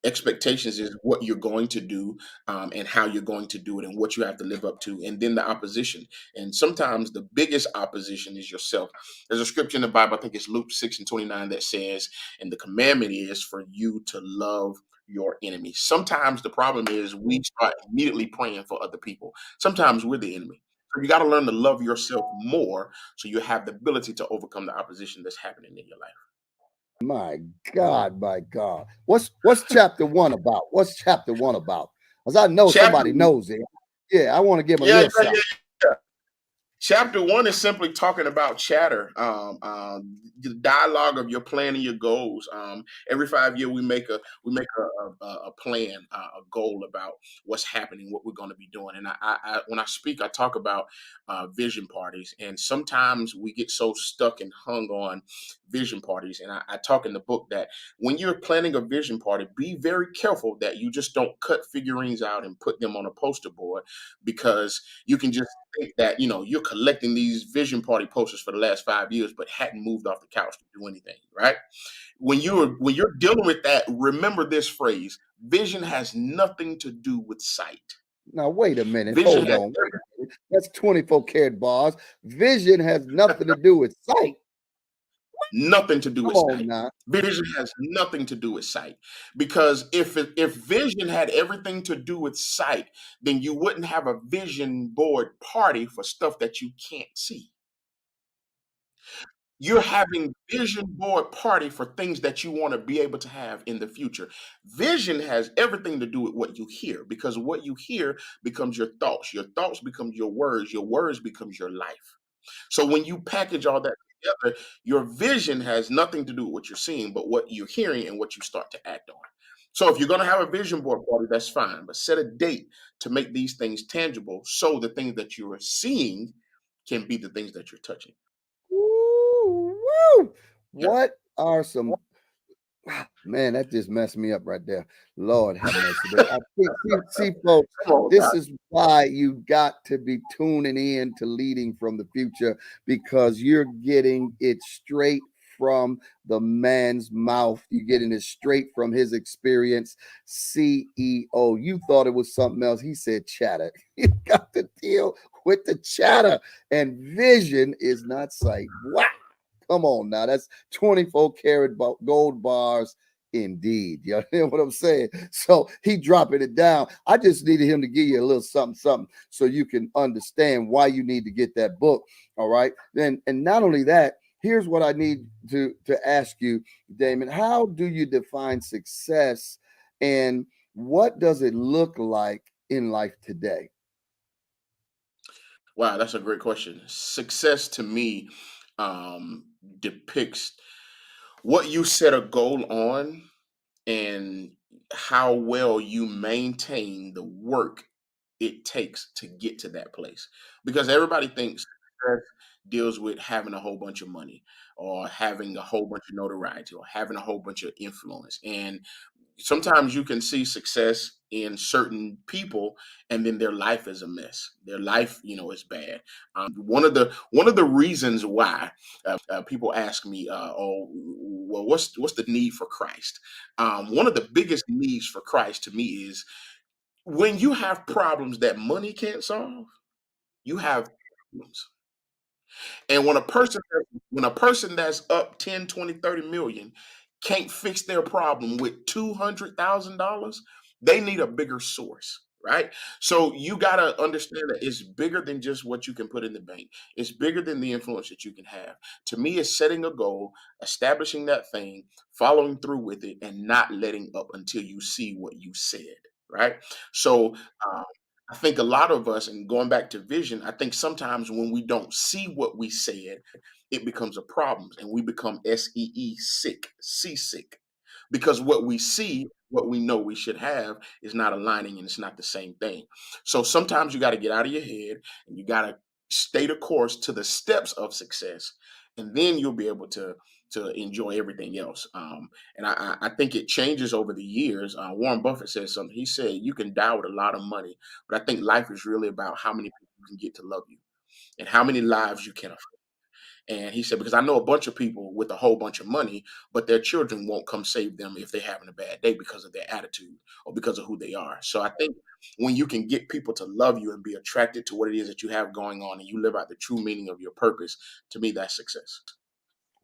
Expectations is what you're going to do, and how you're going to do it and what you have to live up to, and then the opposition. And sometimes the biggest opposition is yourself. There's a scripture in the Bible, I think it's Luke 6:29, that says, and the commandment is for you to love your enemies. Sometimes the problem is we start immediately praying for other people. Sometimes we're the enemy. So you got to learn to love yourself more so you have the ability to overcome the opposition that's happening in your life. My God, my God. What's chapter one about? What's chapter one about? Because I know Chapter, somebody knows it. Yeah, I want to give them a yeah, little yeah, something. yeah. Chapter one is simply talking about chatter, the dialogue of your plan and your goals. Every 5 year, we make a plan, a goal about what's happening, what we're going to be doing. And when I speak, I talk about vision parties, and sometimes we get so stuck and hung on vision parties. And I talk in the book that when you're planning a vision party, be very careful that you just don't cut figurines out and put them on a poster board, because you can just think that you're collecting these vision party posters for the last 5 years but hadn't moved off the couch to do anything, right? When you're dealing with that, remember this phrase: vision has nothing to do with sight. Now, wait a minute. Vision Hold has on. Wait a minute. That's 24 karat bars. Vision has nothing to do with sight. nothing to do Come with on sight. now. Vision has nothing to do with sight, because if vision had everything to do with sight, then you wouldn't have a vision board party for stuff that you can't see. You're having vision board party for things that you want to be able to have in the future. Vision has everything to do with what you hear, because what you hear becomes your thoughts become your words becomes your life. So when you package all that together, your vision has nothing to do with what you're seeing, but what you're hearing and what you start to act on. So if you're going to have a vision board party, that's fine, but set a date to make these things tangible, so the things that you are seeing can be the things that you're touching. Woo, woo. Yeah. What are some man, that just messed me up right there. Lord have mercy. But I see, folks, Come on, this Doc. is why you got to be tuning in to Leading from the Future, because you're getting it straight from the man's mouth. You're getting it straight from his experience. CEO. You thought it was something else. He said chatter. You got to deal with the chatter. And vision is not sight. Wow. Come on now. That's 24 karat gold bars indeed. You know what I'm saying? So he dropping it down. I just needed him to give you a little something, something, so you can understand why you need to get that book. All right. Then, and not only that, here's what I need to ask you, Damon. How do you define success, and what does it look like in life today? Wow, that's a great question. Success to me depicts what you set a goal on and how well you maintain the work it takes to get to that place. Because everybody thinks success deals with having a whole bunch of money or having a whole bunch of notoriety or having a whole bunch of influence. And sometimes you can see success in certain people and then their life is a mess. Their life, is bad. One of the reasons why people ask me, oh, well, what's the need for Christ? One of the biggest needs for Christ to me is when you have problems that money can't solve, you have problems. And when a person that's up 10, 20, 30 million can't fix their problem with $200,000, they need a bigger source, right? So you got to understand that it's bigger than just what you can put in the bank. It's bigger than the influence that you can have. To me, it's setting a goal, establishing that thing, following through with it, and not letting up until you see what you said, right? So um, I think a lot of us, and going back to vision, I think sometimes when we don't see what we said, it becomes a problem and we become SEE sick, seasick. Because what we see, what we know we should have, is not aligning and it's not the same thing. So sometimes you got to get out of your head and you got to stay the course to the steps of success. And then you'll be able to enjoy everything else. And I think it changes over the years. Warren Buffett said something. He said, you can die with a lot of money, but I think life is really about how many people you can get to love you and how many lives you can afford. And he said, because I know a bunch of people with a whole bunch of money, but their children won't come save them if they're having a bad day because of their attitude or because of who they are. So I think when you can get people to love you and be attracted to what it is that you have going on and you live out the true meaning of your purpose, to me, that's success.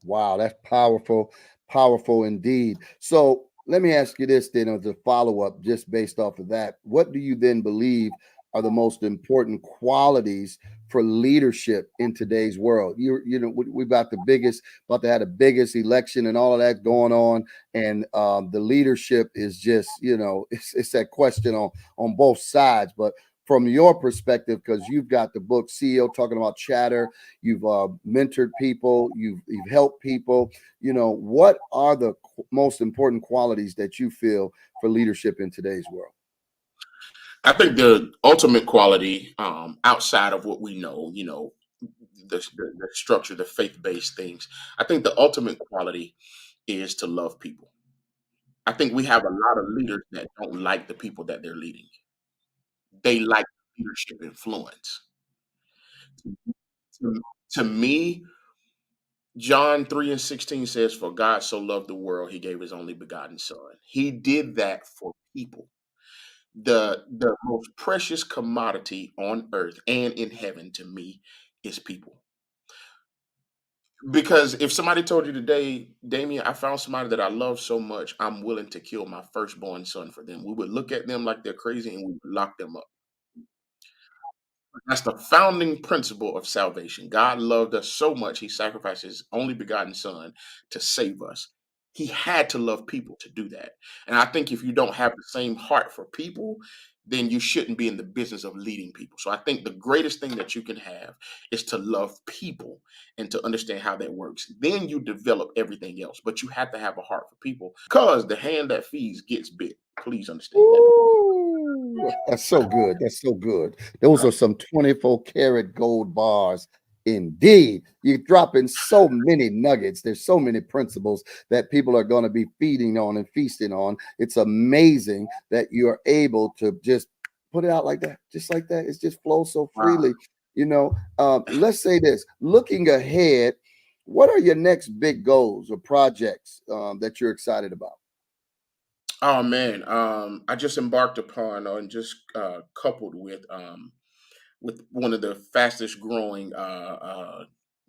Wow, that's powerful, powerful indeed. So let me ask you this then as a follow-up, just based off of that. What do you then believe are the most important qualities for leadership in today's world? We about to have the biggest election and all of that going on, and the leadership is just, it's that question on both sides. But from your perspective, because you've got the book CEO talking about chatter, you've mentored people, you've helped people. What are the most important qualities that you feel for leadership in today's world? I think the ultimate quality, outside of what we know, the structure, the faith based things, I think the ultimate quality is to love people. I think we have a lot of leaders that don't like the people that they're leading. They like leadership influence. To, to me, John 3 and 16 says, for God so loved the world, he gave his only begotten son. He did that for people. The most precious commodity on earth and in heaven to me is people. Because if somebody told you today, Damian, I found somebody that I love so much, I'm willing to kill my firstborn son for them. We would look at them like they're crazy and we would lock them up. That's the founding principle of salvation. God loved us so much, he sacrificed his only begotten son to save us. He had to love people to do that. And I think if you don't have the same heart for people, then you shouldn't be in the business of leading people. So I think the greatest thing that you can have is to love people and to understand how that works. Then you develop everything else. But you have to have a heart for people because the hand that feeds gets bit. Please understand that. Ooh, that's so good. That's so good. Those are some 24 karat gold bars Indeed, you're dropping so many nuggets. There's so many principles that people are going to be feeding on and feasting on. It's amazing that you're able to just put it out like that, just like that. It's just flows so Wow. freely. Let's say this: looking ahead, what are your next big goals or projects that you're excited about? Oh man, I just embarked upon and just coupled with one of the fastest growing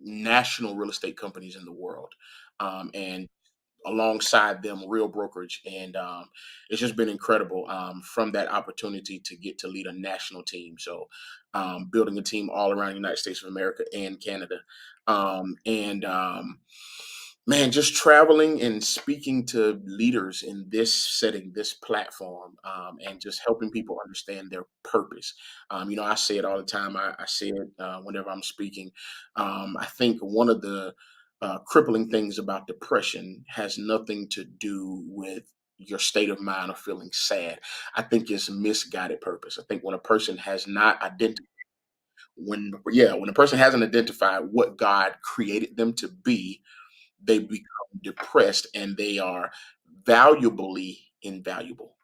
national real estate companies in the world, and alongside them, real brokerage, and it's just been incredible from that opportunity to get to lead a national team. So, building a team all around the United States of America and Canada, and man, just traveling and speaking to leaders in this setting, this platform, and just helping people understand their purpose. I say it all the time. I say it whenever I'm speaking. I think one of the crippling things about depression has nothing to do with your state of mind or feeling sad. I think it's misguided purpose. I think when a person has not identified when a person hasn't identified what God created them to be, they become depressed and they are valuably invaluable.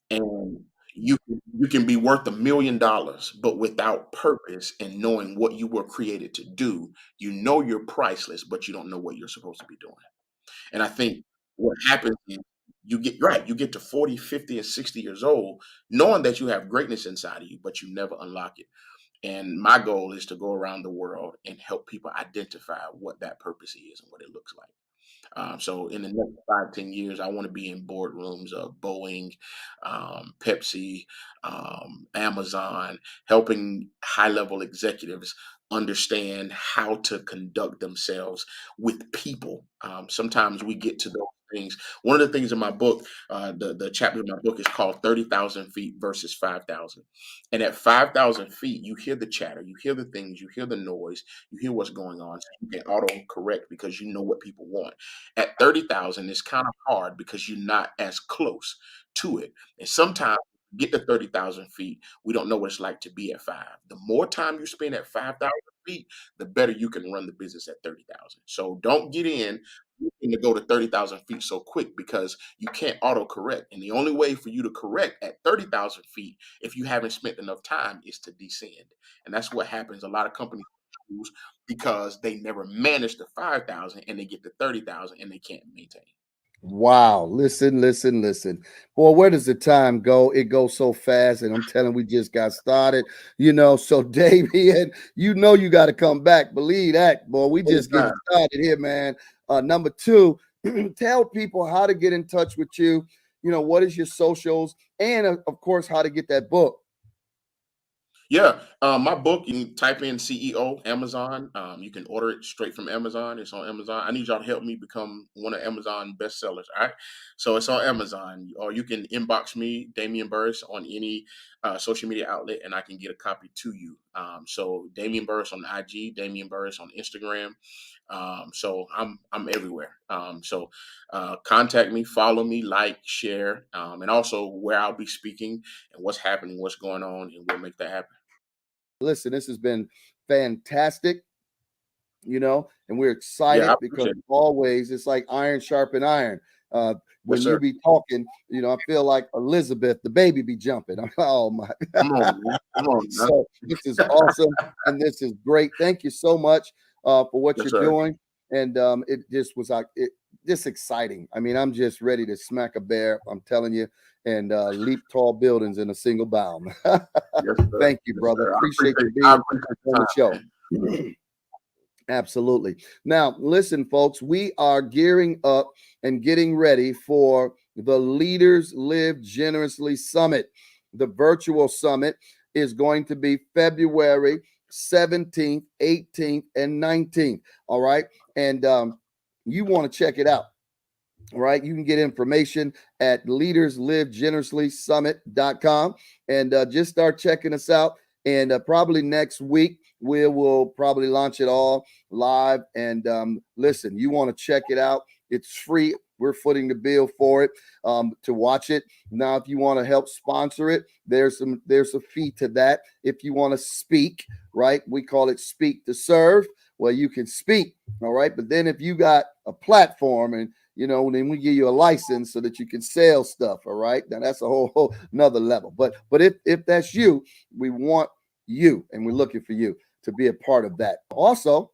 And you can be worth $1 million, but without purpose and knowing what you were created to do, you're priceless, but you don't know what you're supposed to be doing. And I think what happens is you get to 40, 50, and 60 years old, knowing that you have greatness inside of you, but you never unlock it. And my goal is to go around the world and help people identify what that purpose is and what it looks like. So in the next 5, 10 years, I want to be in boardrooms of Boeing, Pepsi, Amazon, helping high level executives understand how to conduct themselves with people. Sometimes we get to those things. One of the things in my book, the chapter in my book is called 30,000 feet versus 5,000. And at 5,000 feet, you hear the chatter, you hear the things, you hear the noise, you hear what's going on. So you can auto correct because you know what people want. At 30,000, it's kind of hard because you're not as close to it. And sometimes get to 30,000 feet, we don't know what it's like to be at five. The more time you spend at 5,000 feet, the better you can run the business at 30,000. So don't get in looking to go to 30,000 feet so quick because you can't auto correct. And the only way for you to correct at 30,000 feet, if you haven't spent enough time, is to descend. And that's what happens. A lot of companies lose because they never manage the 5,000 and they get to 30,000 and they can't maintain. Wow. Listen, listen, listen. Boy, where does the time go? It goes so fast. And I'm telling we just got started, So Damian, you got to come back. Believe that, boy. We just getting Anytime. started here, man. Number two, tell people how to get in touch with you. What is your socials? And of course, how to get that book. Yeah, my book, you can type in CEO Amazon. You can order it straight from Amazon. It's on Amazon. I need y'all to help me become one of Amazon bestsellers. All right, so it's on Amazon, or you can inbox me, Damian Burris, on any social media outlet, and I can get a copy to you. So Damian Burris on IG, Damian Burris on Instagram. So I'm everywhere. Contact me, follow me, like, share, and also where I'll be speaking and what's happening, what's going on, and we'll make that happen. Listen, this has been fantastic, and we're Yeah, I excited because appreciate it. always it's like iron sharpen iron. Uh, Yes, when you sir. be talking, I feel like Elizabeth, the baby be jumping. Oh my. Come on, man. Come on, man. So this is awesome and this is great. Thank you so much for what Yes, you're sir. doing. And it just was like just exciting. I mean, I'm just ready to smack a bear. I'm telling you, and leap tall buildings in a single bound. Yes, sir. Thank you, Yes, brother. sir. Appreciate you I being appreciate the on the time, show. man. Absolutely. Now, listen, folks, we are gearing up and getting ready for the Leaders Live Generously Summit. The virtual summit is going to be February 17th, 18th, and 19th. All right. And you want to check it out. All right. You can get information at leaderslivegenerouslysummit.com and just start checking us out. And probably next week, we will probably launch it all live. And listen, you want to check it out. It's free We're footing the bill for it to watch it. Now, if you want to help sponsor it, there's a fee to that. If you want to speak, right? We call it speak to serve. Well, you can speak, all right? But then if you got a platform and, then we give you a license so that you can sell stuff, all right? Now, that's a whole another level. But if that's you, we want you, and we're looking for you to be a part of that. Also,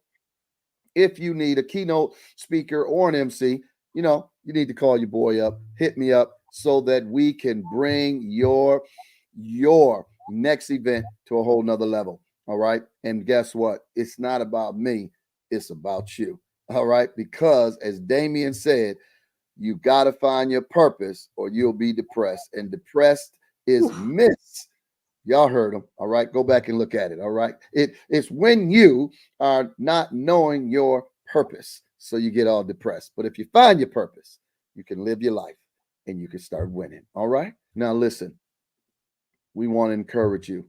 if you need a keynote speaker or an MC, you need to call your boy up, hit me up so that we can bring your next event to a whole nother level. All right. And guess what? It's not about me. It's about you. All right. Because as Damian said, you got to find your purpose or you'll be depressed. And depressed is miss. Y'all heard him. All right. Go back and look at it. All right. It's when you are not knowing your purpose. So you get all depressed. But if you find your purpose, you can live your life and you can start winning. All right. Now, listen, we want to encourage you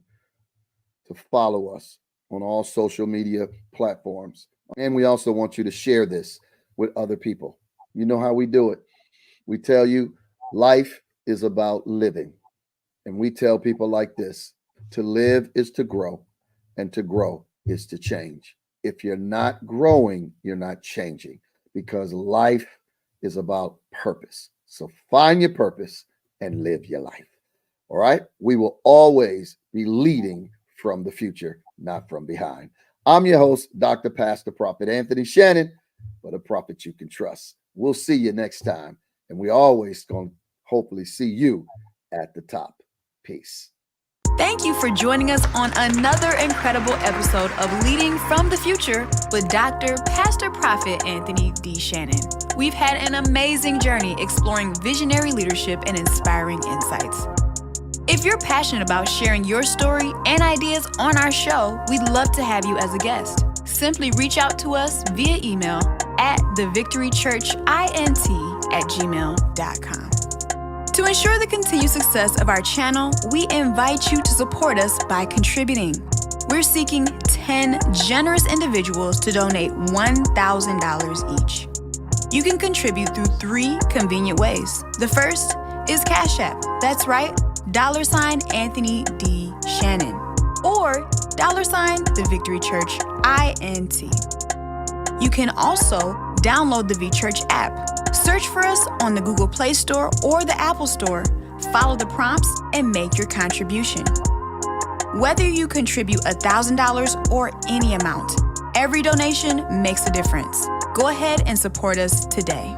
to follow us on all social media platforms. And we also want you to share this with other people. You know how we do it. We tell you life is about living. And we tell people like this, to live is to grow, and to grow is to change. If you're not growing, you're not changing, because life is about purpose. So find your purpose and live your life. All right. We will always be leading from the future, not from behind. I'm your host, Dr. Pastor Prophet Anthony Shannon, but a prophet you can trust. We'll see you next time. And we always going to hopefully see you at the top. Peace. Thank you for joining us on another incredible episode of Leading from the Future with Dr. Pastor Prophet Anthony D. Shannon. We've had an amazing journey exploring visionary leadership and inspiring insights. If you're passionate about sharing your story and ideas on our show, we'd love to have you as a guest. Simply reach out to us via email at thevictorychurchint@gmail.com. To ensure the continued success of our channel, we invite you to support us by contributing. We're seeking 10 generous individuals to donate $1,000 each. You can contribute through 3 convenient ways. The first is Cash App. That's right, $ Anthony D. Shannon, or $ The Victory Church INT. You can also download the V Church app. Search for us on the Google Play Store or the Apple Store. Follow the prompts and make your contribution. Whether you contribute $1,000 or any amount, every donation makes a difference. Go ahead and support us today.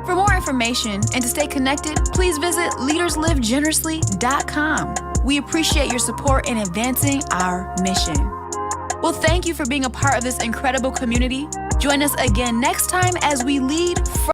For more information and to stay connected, please visit leaderslivegenerously.com. We appreciate your support in advancing our mission. Well, thank you for being a part of this incredible community. Join us again next time as we lead from